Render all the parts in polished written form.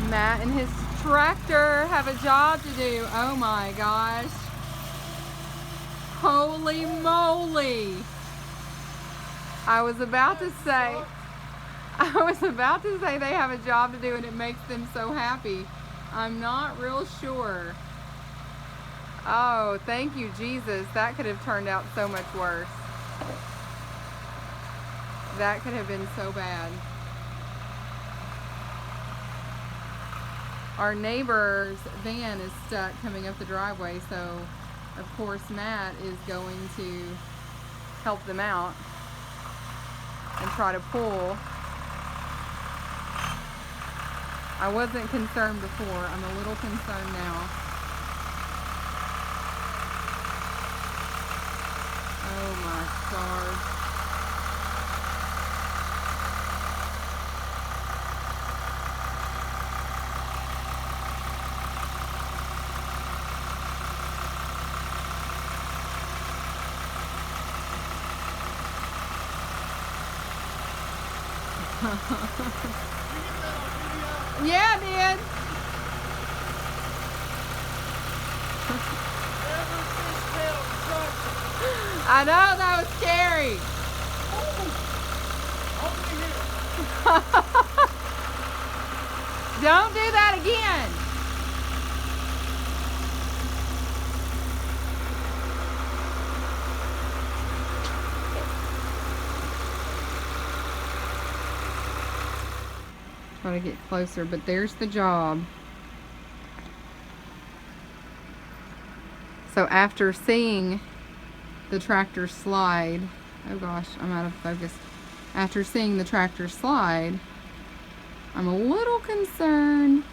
Matt and his tractor have a job to do. Oh my gosh. Holy moly. I was about to say they have a job to do and it makes them so happy. I'm not real sure. Oh, thank you, Jesus. That could have turned out so much worse. That could have been so bad. Our neighbor's van is stuck coming up the driveway, so of course Matt is going to help them out and try to pull. I wasn't concerned before. I'm a little concerned now. Oh my stars. Yeah, I did. I know, that was scary. Don't do that again. Try to get closer, but there's the job. So after seeing the tractor slide, oh gosh, I'm out of focus. After seeing the tractor slide, I'm a little concerned.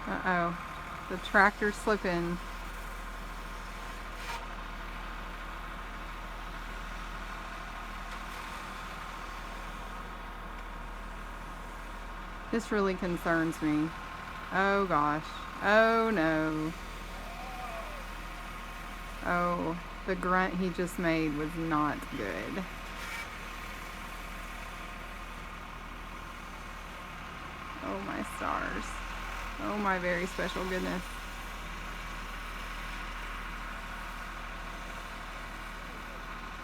Uh-oh, the tractor's slipping. This really concerns me. Oh gosh. Oh no. Oh, the grunt he just made was not good. Oh my stars. Oh my very special goodness.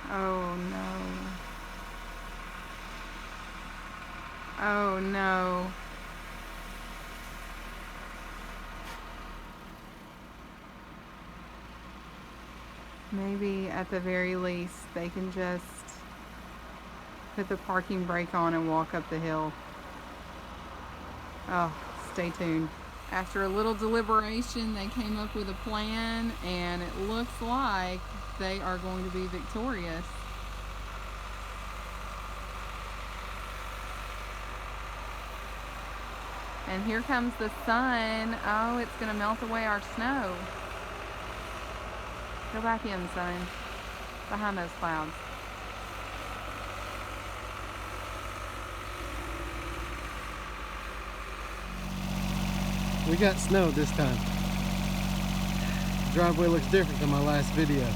Oh no. Oh no. Maybe at the very least they can just put the parking brake on and walk up the hill. Oh, stay tuned. After a little deliberation, they came up with a plan, and it looks like they are going to be victorious. And here comes the sun. Oh, it's going to melt away our snow. Go back in, sun. Behind those clouds. We got snow this time. The driveway looks different than my last video.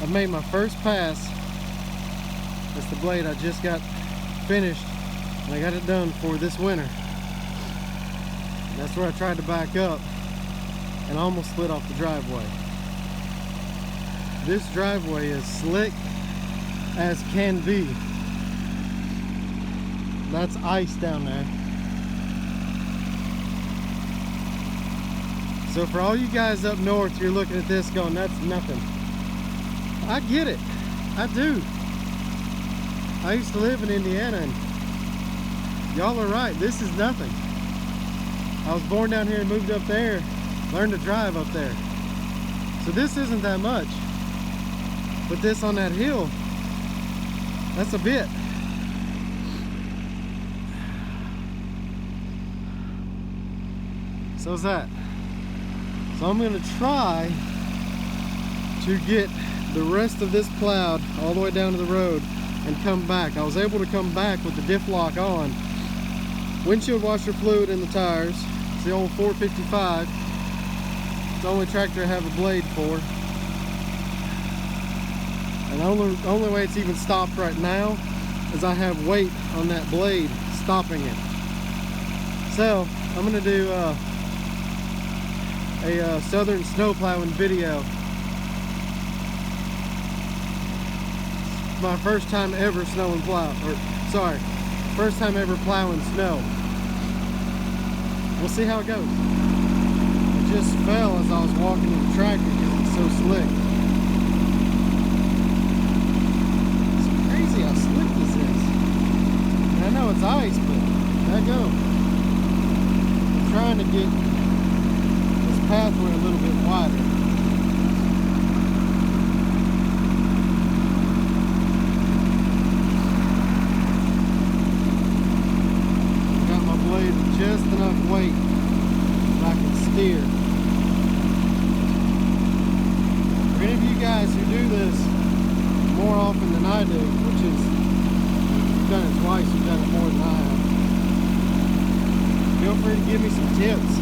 I made my first pass. That's the blade I just got finished, and I got it done for this winter. And that's where I tried to back up and almost slid off the driveway. This driveway is slick as can be. That's ice down there. So for all you guys up north, you're looking at this going, that's nothing. I get it. I do. I used to live in Indiana, and y'all are right. This is nothing. I was born down here and moved up there, learned to drive up there. So this isn't that much. But this on that hill, that's a bit. So's that. So I'm gonna try to get the rest of this plowed all the way down to the road and come back. I was able to come back with the diff lock on. Windshield washer fluid in the tires. It's the old 455. It's the only tractor I have a blade for. And the only way it's even stopped right now is I have weight on that blade stopping it. So I'm gonna do a southern snow plowing video. It's my first time ever first time ever plowing snow. We'll see how it goes. It just fell as I was walking to the tractor because it's so slick. It's crazy how slick this is. And I know it's ice, but there you go. I'm trying to get this pathway a little bit wider. Just enough weight that I can steer. For any of you guys who do this more often than I do, which is, you've done it twice, you've done it more than I have, feel free to give me some tips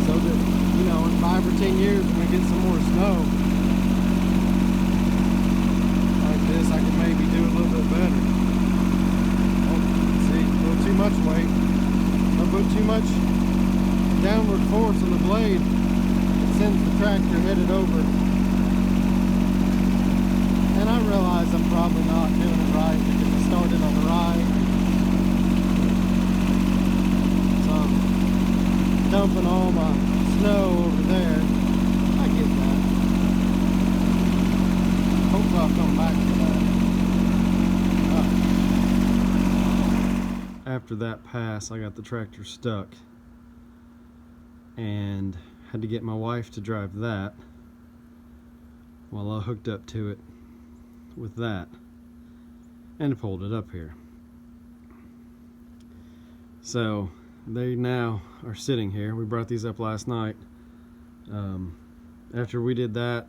so that, you know, in 5 or 10 years when we get some more snow like this, I can maybe do a little bit better. Too much weight. I put too much downward force on the blade, it sends the tractor headed over. And I realize I'm probably not doing it right because I started on the right. So I'm dumping all my snow over there. I get that. Hopefully I'll come back to that. After that pass, I got the tractor stuck and had to get my wife to drive that while I hooked up to it with that and pulled it up here. So they now are sitting here. We brought these up last night. After we did that,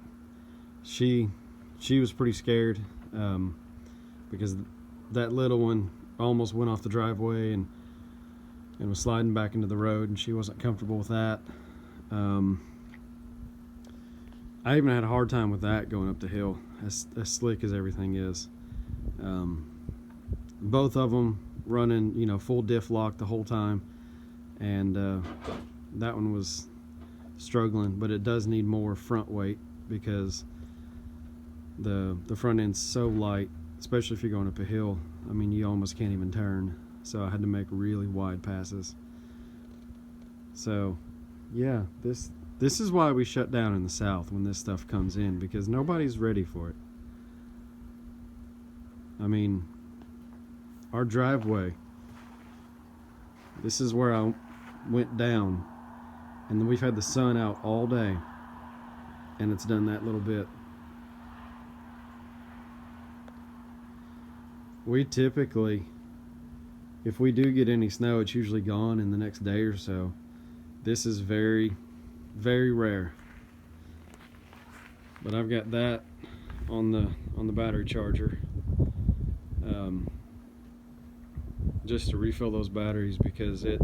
she was pretty scared because that little one almost went off the driveway and was sliding back into the road, and she wasn't comfortable with that. I even had a hard time with that going up the hill, as slick as everything is. Both of them running, you know, full diff lock the whole time, and that one was struggling, but it does need more front weight because the front end's so light, especially if you're going up a hill. I mean, you almost can't even turn, so I had to make really wide passes. So yeah, this is why we shut down in the South when this stuff comes in, because nobody's ready for it. I mean, our driveway, this is where I went down, and then we've had the sun out all day, and it's done that little bit. We typically, if we do get any snow, it's usually gone in the next day or so. This is very, very rare. But I've got that on the battery charger, just to refill those batteries, because that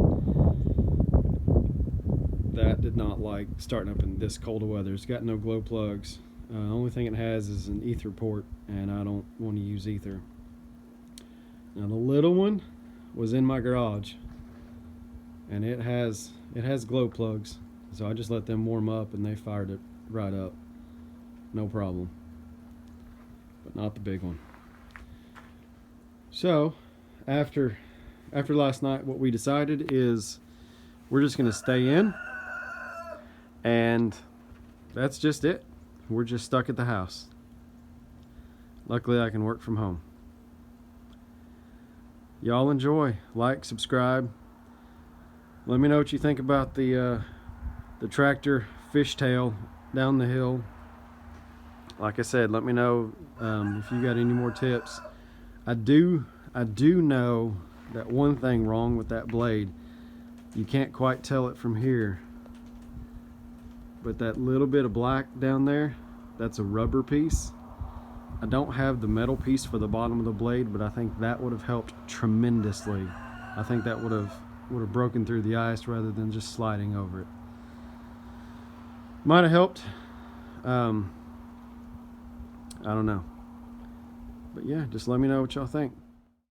did not like starting up in this cold of weather. It's got no glow plugs. The only thing it has is an ether port, and I don't want to use ether. Now the little one was in my garage, and it has glow plugs, so I just let them warm up and they fired it right up, no problem. But not the big one. So after last night, what we decided is we're just gonna stay in, and that's just it. We're just stuck at the house. Luckily I can work from home. Y'all enjoy, like, subscribe. Let me know what you think about the tractor fishtail down the hill. Like I said, let me know if you got any more tips. I do know that one thing wrong with that blade. You can't quite tell it from here, but that little bit of black down there, That's a rubber piece. I don't have the metal piece for the bottom of the blade, but I think that would have helped tremendously. I think that would have broken through the ice rather than just sliding over it. Might have helped. I don't know. But yeah, just let me know what y'all think.